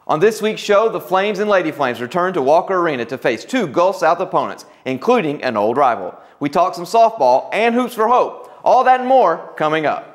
On this week's show, the Flames and Lady Flames return to Walker Arena to face two Gulf South opponents, including an old rival. We talk some softball and hoops for hope. All that and more coming up.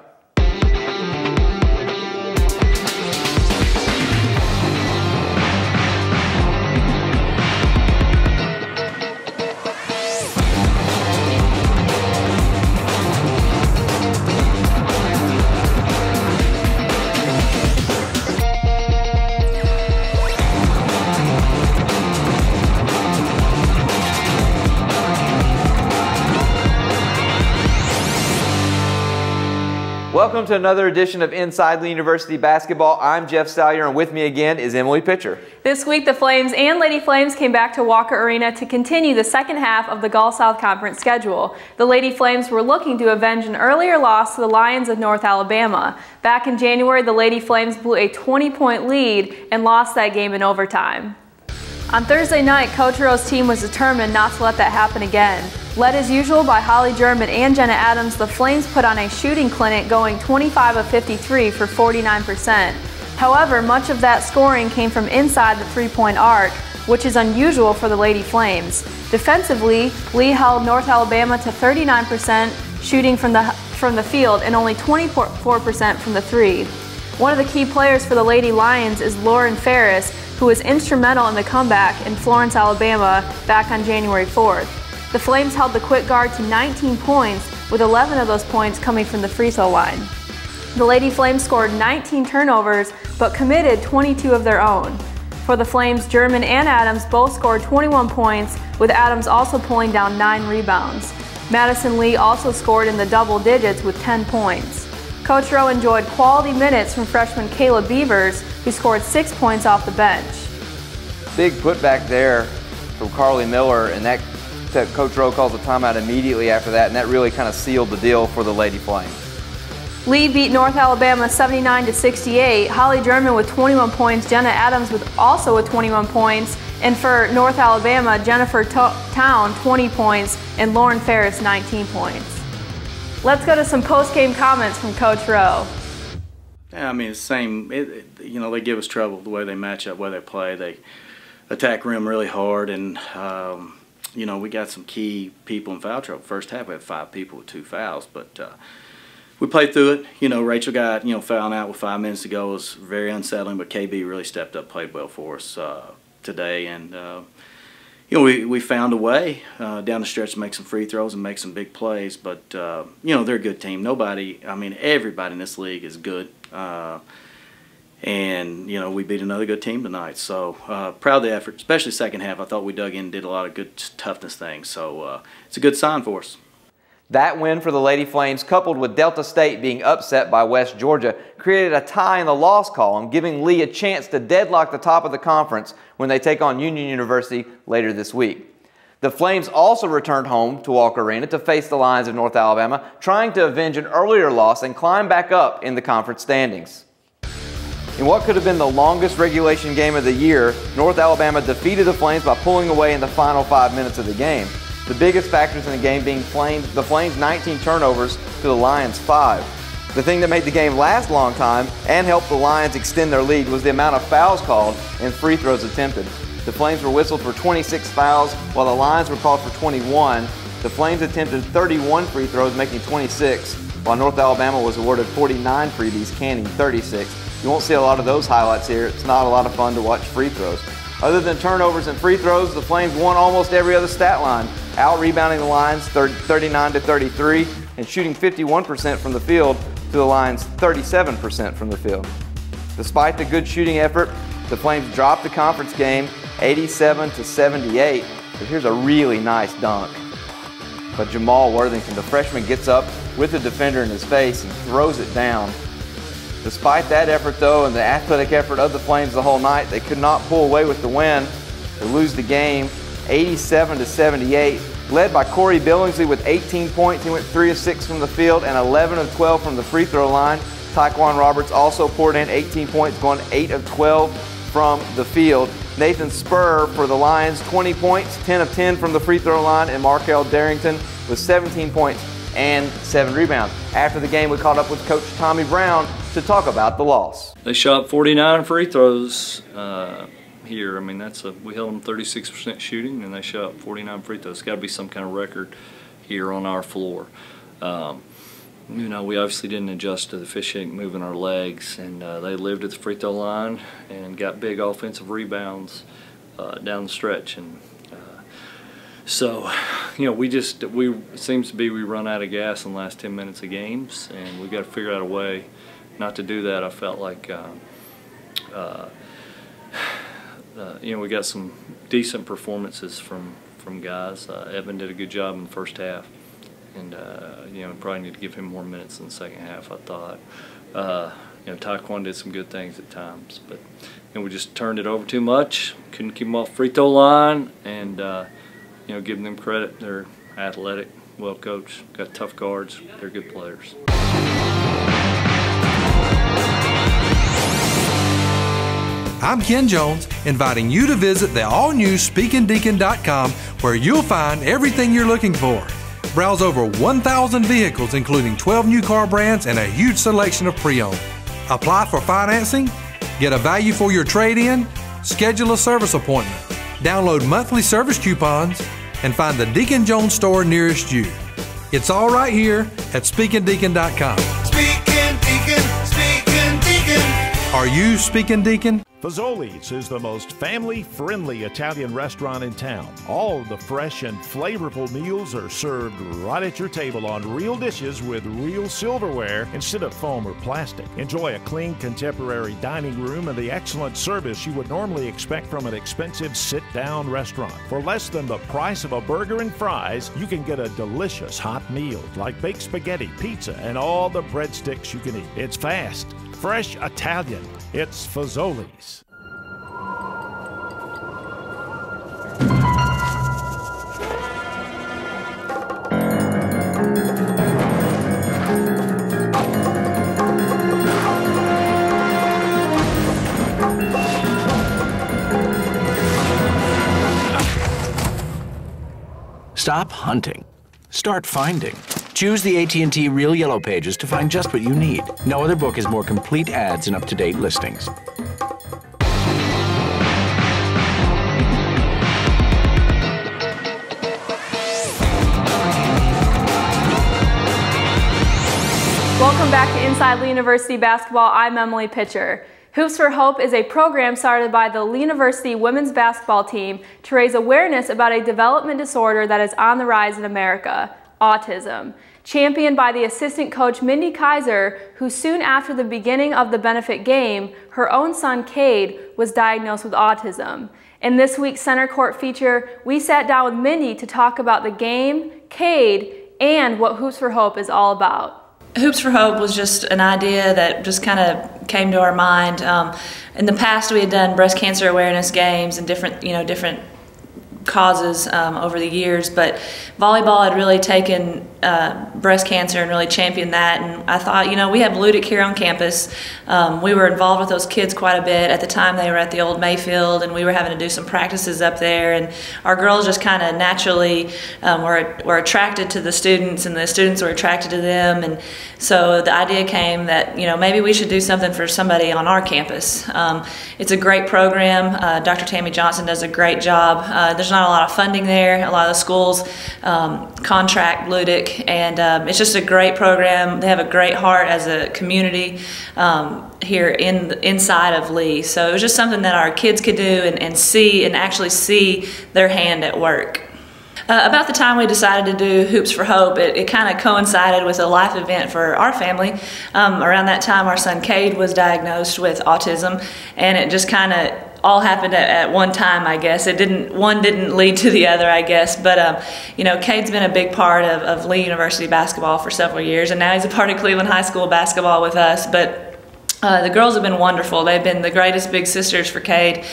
Welcome to another edition of Inside Lee University Basketball. I'm Jeff Salyer, and with me again is Emily Pitcher. This week, the Flames and Lady Flames came back to Walker Arena to continue the second half of the Gulf South Conference schedule. The Lady Flames were looking to avenge an earlier loss to the Lions of North Alabama. Back in January, the Lady Flames blew a 20-point lead and lost that game in overtime. On Thursday night, Coach Rowe's team was determined not to let that happen again. Led as usual by Holly German and Jenna Adams, the Flames put on a shooting clinic going 25 of 53 for 49%. However, much of that scoring came from inside the three-point arc, which is unusual for the Lady Flames. Defensively, Lee held North Alabama to 39% shooting from the field and only 24% from the three. One of the key players for the Lady Lions is Lauren Ferris, who was instrumental in the comeback in Florence, Alabama back on January 4th. The Flames held the Quick Guard to 19 points, with 11 of those points coming from the free throw line. The Lady Flames scored 19 turnovers, but committed 22 of their own. For the Flames, German and Adams both scored 21 points, with Adams also pulling down 9 rebounds. Madison Lee also scored in the double digits with 10 points. Coach Rowe enjoyed quality minutes from freshman Kayla Beavers, who scored 6 points off the bench. Big putback there from Carly Miller, and that Coach Rowe calls a timeout immediately after that, and that really kind of sealed the deal for the Lady Flames. Lee beat North Alabama 79-68. Holly German with 21 points, Jenna Adams also with 21 points, and for North Alabama, Jennifer Town 20 points and Lauren Ferris 19 points. Let's go to some post-game comments from Coach Rowe. Yeah, I mean, it's the same. You know, they give us trouble the way they match up, the way they play. They attack rim really hard, and you know, we got some key people in foul trouble. First half, we had 5 people with 2 fouls, but we played through it. You know, Rachel got, fouling out with 5 minutes to go. It was very unsettling, but KB really stepped up, played well for us today, and we found a way down the stretch to make some free throws and make some big plays. But they're a good team. Everybody in this league is good. And we beat another good team tonight, so proud of the effort, especially second half. I thought we dug in and did a lot of good toughness things, so it's a good sign for us. That win for the Lady Flames, coupled with Delta State being upset by West Georgia, created a tie in the loss column, giving Lee a chance to deadlock the top of the conference when they take on Union University later this week. The Flames also returned home to Walker Arena to face the Lions of North Alabama, trying to avenge an earlier loss and climb back up in the conference standings. In what could have been the longest regulation game of the year, North Alabama defeated the Flames by pulling away in the final 5 minutes of the game. The biggest factors in the game being the Flames' 19 turnovers to the Lions' 5. The thing that made the game last a long time and helped the Lions extend their lead was the amount of fouls called and free throws attempted. The Flames were whistled for 26 fouls, while the Lions were called for 21. The Flames attempted 31 free throws, making 26, while North Alabama was awarded 49 freebies, canning 36. You won't see a lot of those highlights here. It's not a lot of fun to watch free throws. Other than turnovers and free throws, the Flames won almost every other stat line, out-rebounding the Lions 39-33 and shooting 51% from the field to the Lions 37% from the field. Despite the good shooting effort, the Flames dropped the conference game 87-78, but here's a really nice dunk. But Jamal Worthington, the freshman, gets up with the defender in his face and throws it down. Despite that effort, though, and the athletic effort of the Flames the whole night, they could not pull away with the win. They lose the game 87-78, led by Corey Billingsley with 18 points. He went 3 of 6 from the field and 11 of 12 from the free throw line. Tyquan Roberts also poured in 18 points, going 8 of 12 from the field. Nathan Spur for the Lions, 20 points, 10 of 10 from the free throw line, and Markel Darrington with 17 points and 7 rebounds. After the game, we caught up with Coach Tommy Brown to to talk about the loss. They shot 49 free throws here. I mean, we held them 36% shooting, and they shot 49 free throws. It's got to be some kind of record here on our floor. You know, we obviously didn't adjust to the officiating moving our legs, and they lived at the free throw line and got big offensive rebounds down the stretch. And so, you know, it seems to be we run out of gas in the last 10 minutes of games, and we've got to figure out a way not to do that. I felt like, you know, we got some decent performances from guys. Evan did a good job in the first half. And, you know, probably need to give him more minutes in the second half, I thought. You know, Taekwon did some good things at times, but you know, we just turned it over too much. Couldn't keep them off free throw line, and you know, giving them credit. They're athletic, well coached, got tough guards. They're good players. I'm Ken Jones, inviting you to visit the all-new SpeakingDeacon.com, where you'll find everything you're looking for. Browse over 1,000 vehicles, including 12 new car brands and a huge selection of pre-owned. Apply for financing, get a value for your trade-in, schedule a service appointment, download monthly service coupons, and find the Deacon Jones store nearest you. It's all right here at SpeakingDeacon.com. Speaking Deacon, Speaking Deacon. Are you Speaking Deacon? Fazoli's is the most family-friendly Italian restaurant in town. All the fresh and flavorful meals are served right at your table on real dishes with real silverware instead of foam or plastic. Enjoy a clean, contemporary dining room and the excellent service you would normally expect from an expensive sit-down restaurant. For less than the price of a burger and fries, you can get a delicious hot meal like baked spaghetti, pizza, and all the breadsticks you can eat. It's fast, fresh Italian. It's Fazoli's. Stop hunting. Start finding. Choose the AT&T Real Yellow Pages to find just what you need. No other book has more complete ads and up-to-date listings. Welcome back to Inside Lee University Basketball. I'm Emily Pitcher. Hoops for Hope is a program started by the Lee University women's basketball team to raise awareness about a development disorder that is on the rise in America, autism. Championed by the assistant coach Mindy Kaiser, who soon after the beginning of the benefit game, her own son Cade was diagnosed with autism. In this week's Center Court feature, we sat down with Mindy to talk about the game, Cade, and what Hoops for Hope is all about. Hoops for Hope was just an idea that just kind of came to our mind. In the past, we had done breast cancer awareness games and different causes over the years, but volleyball had really taken breast cancer and really championed that. And I thought, we have Ludic here on campus. We were involved with those kids quite a bit. At the time, they were at the old Mayfield, and we were having to do some practices up there. And our girls just kind of naturally were attracted to the students, and the students were attracted to them. And so the idea came that maybe we should do something for somebody on our campus. It's a great program. Dr. Tammy Johnson does a great job. There's not a lot of funding there. A lot of the schools contract Ludic, and it's just a great program. They have a great heart as a community here inside of Lee. So it was just something that our kids could do and actually see their hand at work. About the time we decided to do Hoops for Hope, it kind of coincided with a life event for our family. Around that time, our son Cade was diagnosed with autism, and it just kind of all happened at one time, I guess. One didn't lead to the other, I guess. But Cade's been a big part of Lee University basketball for several years, and now he's a part of Cleveland High School basketball with us. But the girls have been wonderful. They've been the greatest big sisters for Cade.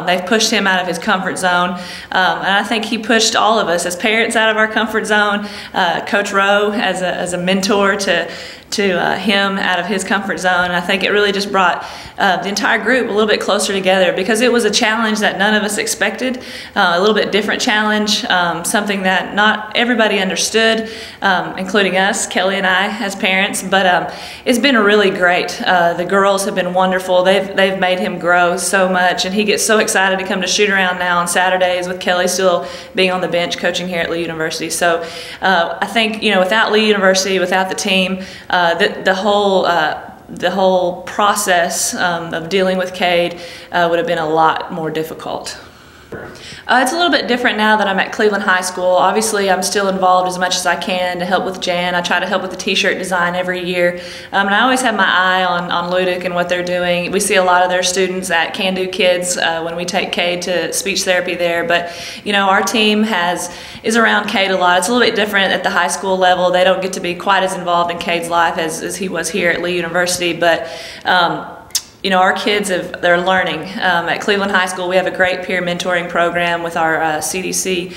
They've pushed him out of his comfort zone, and I think he pushed all of us as parents out of our comfort zone. Coach Rowe as a mentor to him out of his comfort zone. And I think it really just brought the entire group a little bit closer together, because it was a challenge that none of us expected, a little bit different challenge, something that not everybody understood, including us, Kelly and I as parents, but it's been really great. The girls have been wonderful. They've made him grow so much, and he gets so excited to come to shoot around now on Saturdays with Kelly still being on the bench coaching here at Lee University. So I think, without Lee University, without the team, the whole process of dealing with Cade would have been a lot more difficult. It's a little bit different now that I'm at Cleveland High School. Obviously, I'm still involved as much as I can to help with Jan. I try to help with the t-shirt design every year. And I always have my eye on Ludic and what they're doing. We see a lot of their students at Can Do Kids when we take Cade to speech therapy there. But, our team is around Cade a lot. It's a little bit different at the high school level. They don't get to be quite as involved in Cade's life as he was here at Lee University. But our kids they're learning. At Cleveland High School, we have a great peer mentoring program with our CDC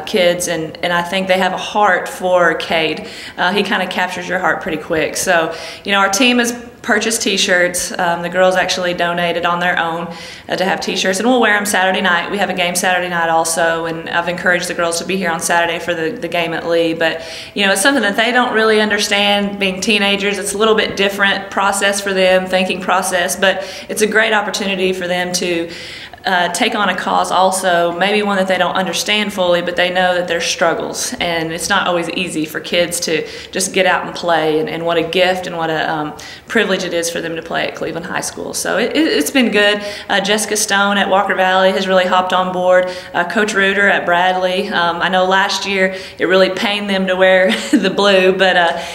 kids, and I think they have a heart for Cade. He kind of captures your heart pretty quick. So, our team has purchased t-shirts. The girls actually donated on their own to have t-shirts, and we'll wear them Saturday night. We have a game Saturday night also, and I've encouraged the girls to be here on Saturday for the game at Lee. But, it's something that they don't really understand being teenagers. It's a little bit different process for them, thinking process, but it's a great opportunity for them to take on a cause also, maybe one that they don't understand fully, but they know that there's struggles, and it's not always easy for kids to just get out and play, and what a gift and what a privilege it is for them to play at Cleveland High School. So it's been good. Jessica Stone at Walker Valley has really hopped on board. Coach Reuter at Bradley. I know last year it really pained them to wear the blue, but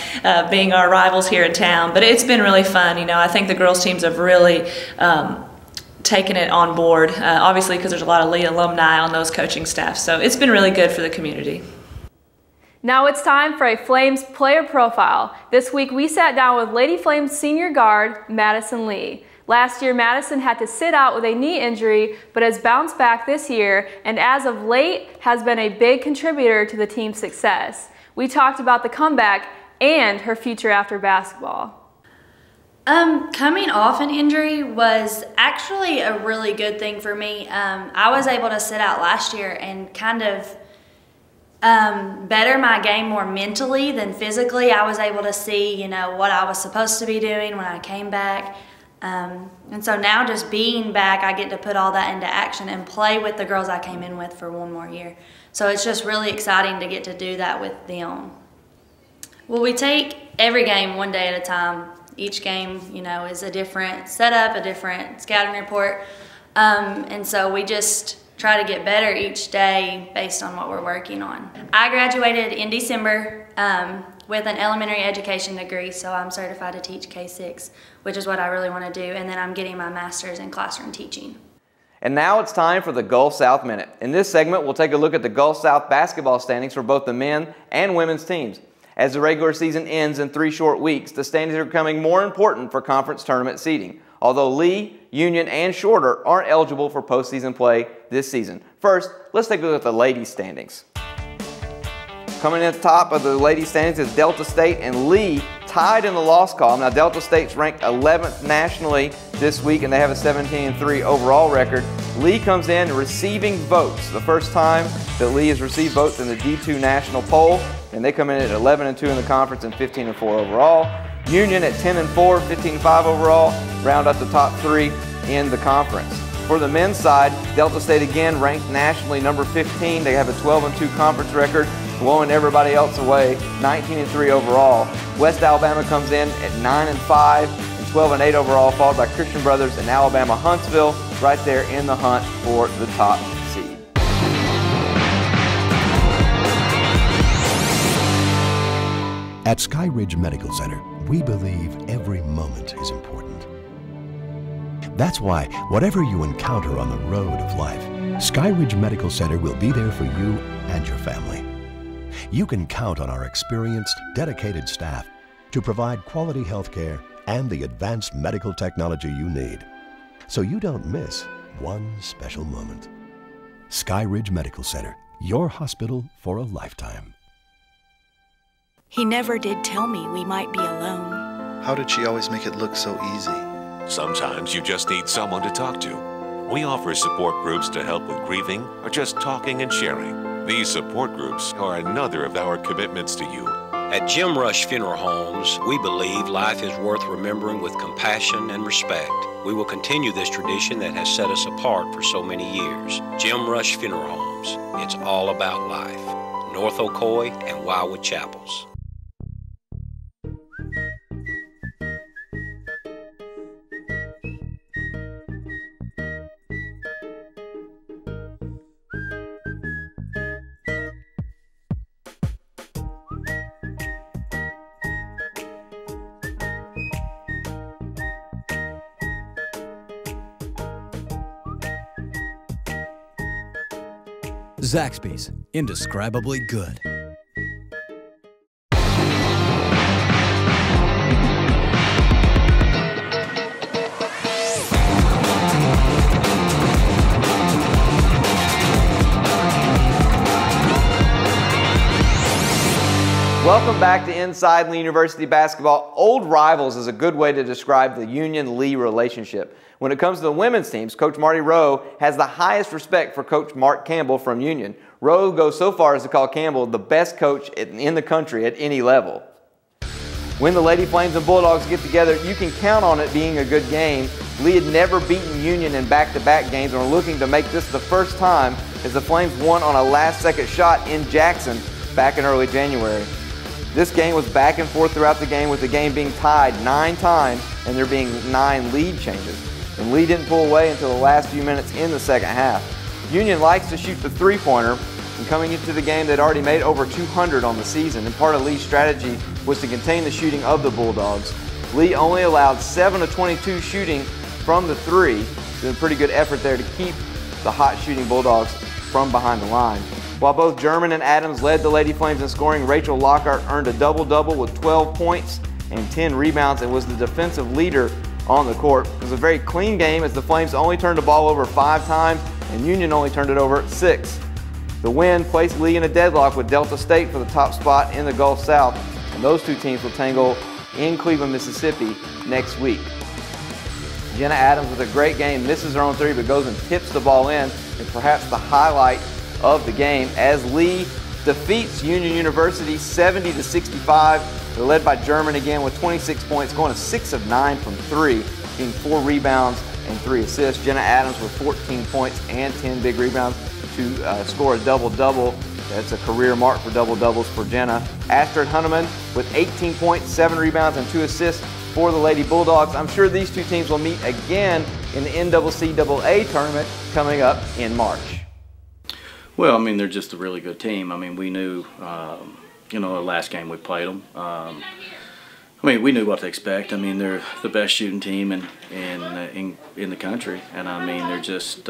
being our rivals here in town. But it's been really fun. I think the girls teams have really taken it on board, obviously because there's a lot of Lee alumni on those coaching staff. So it's been really good for the community. Now it's time for a Flames player profile. This week we sat down with Lady Flames senior guard Madison Lee. Last year Madison had to sit out with a knee injury, but has bounced back this year, and as of late has been a big contributor to the team's success. We talked about the comeback and her future after basketball. Coming off an injury was actually a really good thing for me. I was able to sit out last year and kind of better my game more mentally than physically. I was able to see, what I was supposed to be doing when I came back. And so now just being back, I get to put all that into action and play with the girls I came in with for one more year. So it's just really exciting to get to do that with them. Well, we take every game one day at a time. Each game, is a different setup, a different scouting report. And so we just try to get better each day based on what we're working on. I graduated in December with an elementary education degree, so I'm certified to teach K-6, which is what I really want to do. And then I'm getting my master's in classroom teaching. And now it's time for the Gulf South Minute. In this segment, we'll take a look at the Gulf South basketball standings for both the men and women's teams. As the regular season ends in 3 short weeks, the standings are becoming more important for conference tournament seeding, although Lee, Union, and Shorter aren't eligible for postseason play this season. First, let's take a look at the ladies' standings. Coming in at the top of the ladies' standings is Delta State and Lee, tied in the loss column. Now, Delta State's ranked 11th nationally this week, and they have a 17-3 overall record. Lee comes in receiving votes. The first time that Lee has received votes in the D2 national poll, and they come in at 11-2 in the conference and 15-4 overall. Union at 10-4, 15-5 overall, round up the top 3 in the conference. For the men's side, Delta State again ranked nationally number 15. They have a 12-2 conference record, blowing everybody else away, 19-3 overall. West Alabama comes in at 9-5 and 12-8 overall, followed by Christian Brothers and Alabama Huntsville, right there in the hunt for the top seed. At Sky Ridge Medical Center, we believe every moment is important. That's why, whatever you encounter on the road of life, Sky Ridge Medical Center will be there for you and your family. You can count on our experienced, dedicated staff to provide quality health care and the advanced medical technology you need, so you don't miss one special moment. Sky Ridge Medical Center, your hospital for a lifetime. He never did tell me we might be alone. How did she always make it look so easy? Sometimes you just need someone to talk to. We offer support groups to help with grieving or just talking and sharing. These support groups are another of our commitments to you. At Jim Rush Funeral Homes, we believe life is worth remembering with compassion and respect. We will continue this tradition that has set us apart for so many years. Jim Rush Funeral Homes, it's all about life. North Ocoee and Wildwood Chapels. Zaxby's, indescribably good. Welcome back to Inside Lee University Basketball. Old rivals is a good way to describe the Union-Lee relationship. When it comes to the women's teams, Coach Marty Rowe has the highest respect for Coach Mark Campbell from Union. Rowe goes so far as to call Campbell the best coach in the country at any level. When the Lady Flames and Bulldogs get together, you can count on it being a good game. Lee had never beaten Union in back-to-back games and are looking to make this the first time as the Flames won on a last-second shot in Jackson back in early January. This game was back and forth throughout the game, with the game being tied 9 times and there being 9 lead changes. And Lee didn't pull away until the last few minutes in the second half. Union likes to shoot the three-pointer, and coming into the game they'd already made over 200 on the season, and part of Lee's strategy was to contain the shooting of the Bulldogs. Lee only allowed 7 of 22 shooting from the three, so a pretty good effort there to keep the hot shooting Bulldogs from behind the line. While both German and Adams led the Lady Flames in scoring, Rachel Lockhart earned a double-double with 12 points and 10 rebounds and was the defensive leader on the court. It was a very clean game as the Flames only turned the ball over 5 times and Union only turned it over 6. The win placed Lee in a deadlock with Delta State for the top spot in the Gulf South, and those two teams will tangle in Cleveland, Mississippi next week. Jenna Adams with a great game, misses her own three but goes and tips the ball in, and perhaps the highlight of the game as Lee defeats Union University 70-65. They're led by German again with 26 points, going to 6 of 9 from 3, getting 4 rebounds and 3 assists. Jenna Adams with 14 points and 10 big rebounds to score a double-double. That's a career mark for double-doubles for Jenna. Astrid Hunneman with 18 points, 7 rebounds, and 2 assists for the Lady Bulldogs. I'm sure these two teams will meet again in the NCCAA tournament coming up in March. Well, I mean, they're just a really good team. I mean, we knew, you know, the last game we played them. I mean, we knew what to expect. I mean, they're the best shooting team in the country, and I mean, they're just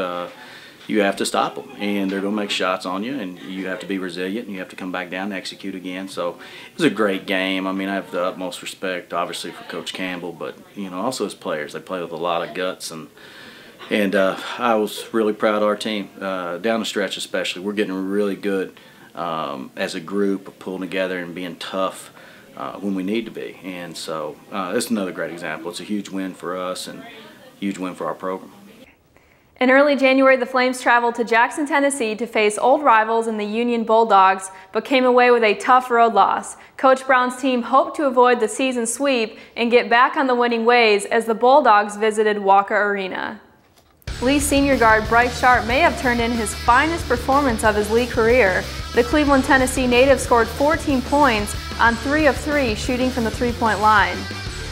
you have to stop them, and they're going to make shots on you, and you have to be resilient, and you have to come back down and execute again. So it was a great game. I mean, I have the utmost respect, obviously, for Coach Campbell, but you know, also his players. They play with a lot of guts, and I was really proud of our team down the stretch, especially. We're getting really good as a group of pulling together and being tough when we need to be. And so it's another great example. It's a huge win for us and a huge win for our program. In early January, the Flames traveled to Jackson, Tennessee to face old rivals in the Union Bulldogs, but came away with a tough road loss. Coach Brown's team hoped to avoid the season sweep and get back on the winning ways as the Bulldogs visited Walker Arena. Lee senior guard Bryce Sharp may have turned in his finest performance of his Lee career. The Cleveland, Tennessee native scored 14 points on 3 of 3 shooting from the three-point line.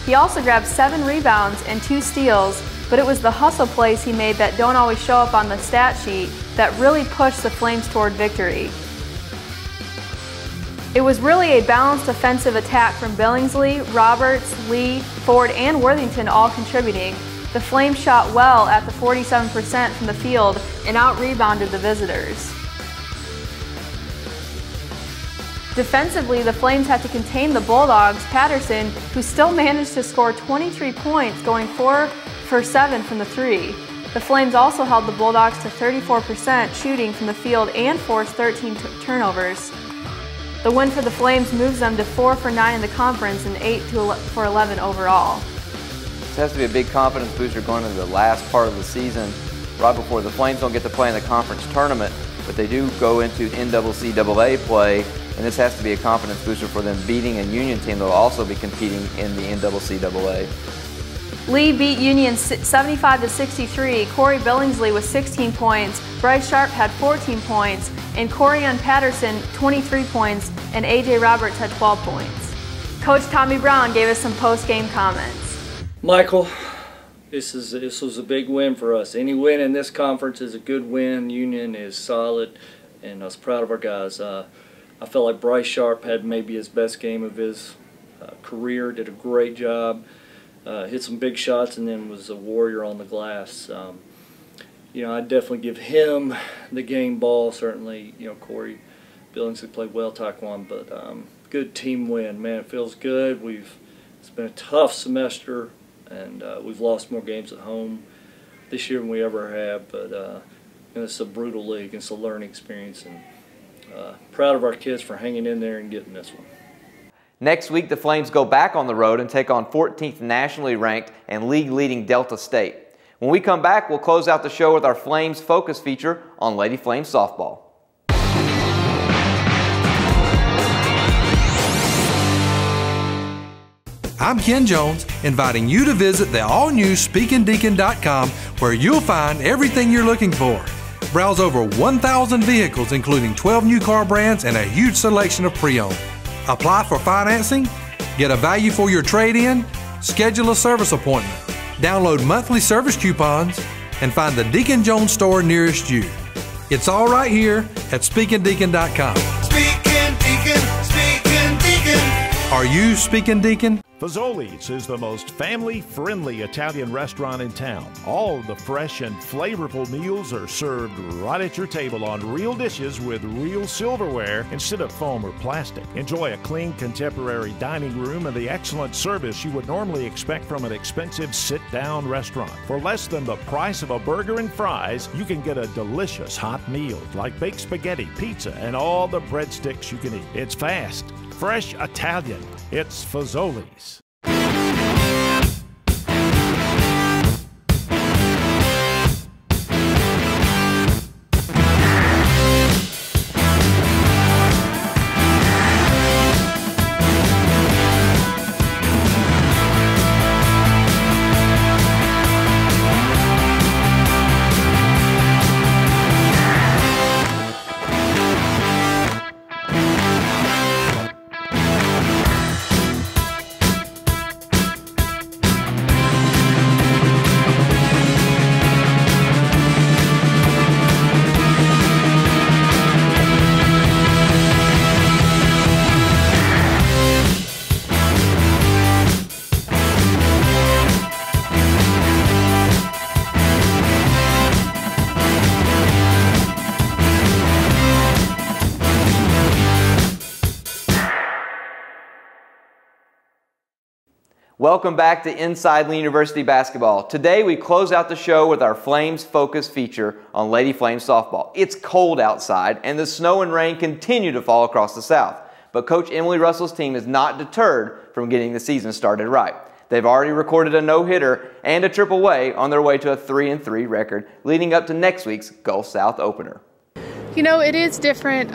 He also grabbed 7 rebounds and 2 steals, but it was the hustle plays he made that don't always show up on the stat sheet that really pushed the Flames toward victory. It was really a balanced offensive attack from Billingsley, Roberts, Lee, Ford, and Worthington all contributing. The Flames shot well at the 47% from the field and out-rebounded the visitors. Defensively, the Flames had to contain the Bulldogs' Patterson, who still managed to score 23 points, going 4 for 7 from the three. The Flames also held the Bulldogs to 34% shooting from the field and forced 13 turnovers. The win for the Flames moves them to 4 for 9 in the conference and 8 for 11 overall. This has to be a big confidence booster going into the last part of the season, right before the Flames don't get to play in the conference tournament, but they do go into NCAA play, and this has to be a confidence booster for them beating a Union team that will also be competing in the NCAA. Lee beat Union 75-63. Corey Billingsley with 16 points, Bryce Sharp had 14 points, and Corian Patterson 23 points, and A.J. Roberts had 12 points. Coach Tommy Brown gave us some post-game comments. Michael, this was a big win for us. Any win in this conference is a good win. Union is solid, and I was proud of our guys. I felt like Bryce Sharp had maybe his best game of his career, did a great job. Hit some big shots and then was a warrior on the glass. You know, I'd definitely give him the game ball. Certainly, you know, Corey Billingsley played well, Taekwondo, but good team win. Man, it feels good. It's been a tough semester, and we've lost more games at home this year than we ever have. But you know, it's a brutal league. It's a learning experience, and proud of our kids for hanging in there and getting this one. Next week, the Flames go back on the road and take on 14th nationally ranked and league-leading Delta State. When we come back, we'll close out the show with our Flames Focus feature on Lady Flames softball. I'm Ken Jones, inviting you to visit the all-new SpeakingDeacon.com, where you'll find everything you're looking for. Browse over 1,000 vehicles, including 12 new car brands and a huge selection of pre-owned. Apply for financing, get a value for your trade-in, schedule a service appointment, download monthly service coupons, and find the Deacon Jones store nearest you. It's all right here at SpeakingDeacon.com. Speaking Deacon, Speaking Deacon. Are you Speaking Deacon? Fazoli's is the most family-friendly Italian restaurant in town. All of the fresh and flavorful meals are served right at your table on real dishes with real silverware instead of foam or plastic. Enjoy a clean, contemporary dining room and the excellent service you would normally expect from an expensive sit-down restaurant. For less than the price of a burger and fries, you can get a delicious hot meal like baked spaghetti, pizza, and all the breadsticks you can eat. It's fast, fresh Italian. It's Fazoli's. Welcome back to Inside Lee University Basketball. Today we close out the show with our Flames Focus feature on Lady Flames softball. It's cold outside and the snow and rain continue to fall across the South. But Coach Emily Russell's team is not deterred from getting the season started right. They've already recorded a no-hitter and a triple on their way to a 3-3 record, leading up to next week's Gulf South opener. You know, it is different.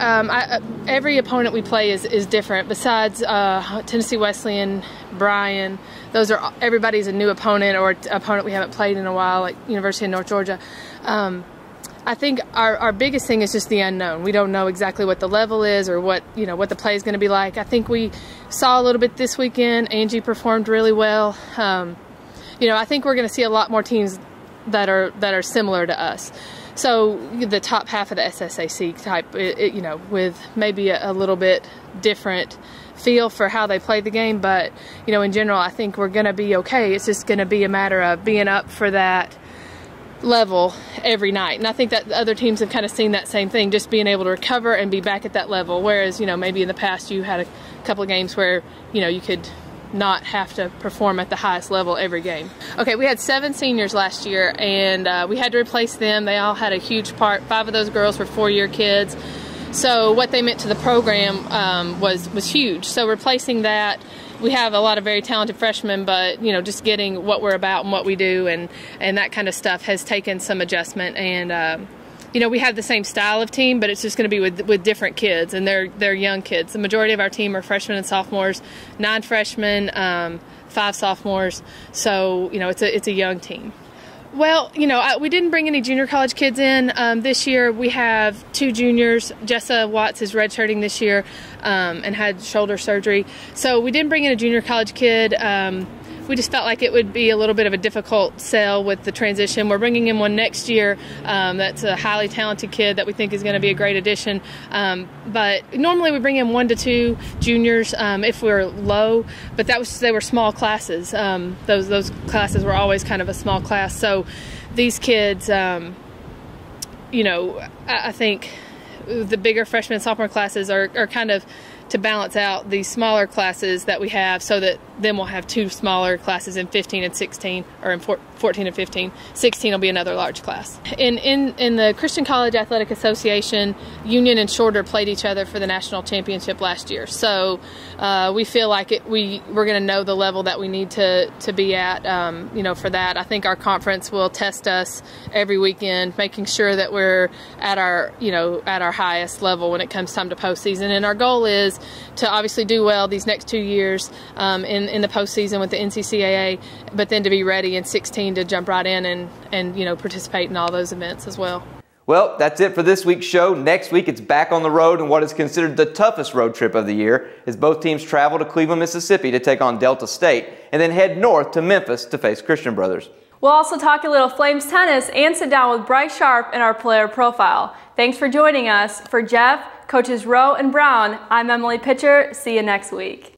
Every opponent we play is different. Besides Tennessee Wesleyan, Bryan, everybody's a new opponent or opponent we haven't played in a while, like University of North Georgia. I think our biggest thing is just the unknown. We don't know exactly what the level is or what the play is going to be like. I think we saw a little bit this weekend. Angie performed really well. I think we're going to see a lot more teams that are similar to us. So the top half of the SSAC type, with maybe a little bit different feel for how they play the game. But, in general, I think we're going to be okay. It's just going to be a matter of being up for that level every night. And I think that the other teams have kind of seen that same thing, just being able to recover and be back at that level. Whereas, maybe in the past you had a couple of games where, you could not have to perform at the highest level every game. Okay, we had 7 seniors last year, and we had to replace them. They all had a huge part. 5 of those girls were 4-year kids. So what they meant to the program was huge. So replacing that, we have a lot of very talented freshmen, but just getting what we're about and what we do and that kind of stuff has taken some adjustment. And we have the same style of team, but it's just going to be with different kids, and they're young kids. The majority of our team are freshmen and sophomores, 9 freshmen, 5 sophomores. So it's a young team. Well, we didn't bring any junior college kids in this year. We have 2 juniors. Jessa Watts is redshirting this year and had shoulder surgery. So we didn't bring in a junior college kid. We just felt like it would be a little bit of a difficult sell with the transition. We're bringing in one next year that's a highly talented kid that we think is going to be a great addition. But normally we bring in 1 to 2 juniors if we're low, but they were small classes. Those classes were always kind of a small class. So these kids, I think the bigger freshman and sophomore classes are kind of to balance out the smaller classes that we have, so that then we'll have 2 smaller classes in 15 and 16, or in 14 and 15. 16 will be another large class. In the Christian College Athletic Association, Union and Shorter played each other for the national championship last year. So we feel like we're going to know the level that we need to be at. For that, I think our conference will test us every weekend, making sure that we're at our highest level when it comes time to postseason. And our goal is to obviously do well these next 2 years in the postseason with the NCCAA, but then to be ready in 16 to jump right in and participate in all those events as well. Well, that's it for this week's show. Next week, it's back on the road in what is considered the toughest road trip of the year, as both teams travel to Cleveland, Mississippi to take on Delta State, and then head north to Memphis to face Christian Brothers. We'll also talk a little Flames tennis and sit down with Bryce Sharp in our player profile. Thanks for joining us. For Jeff, Coaches Rowe and Brown, I'm Emily Pitcher. See you next week.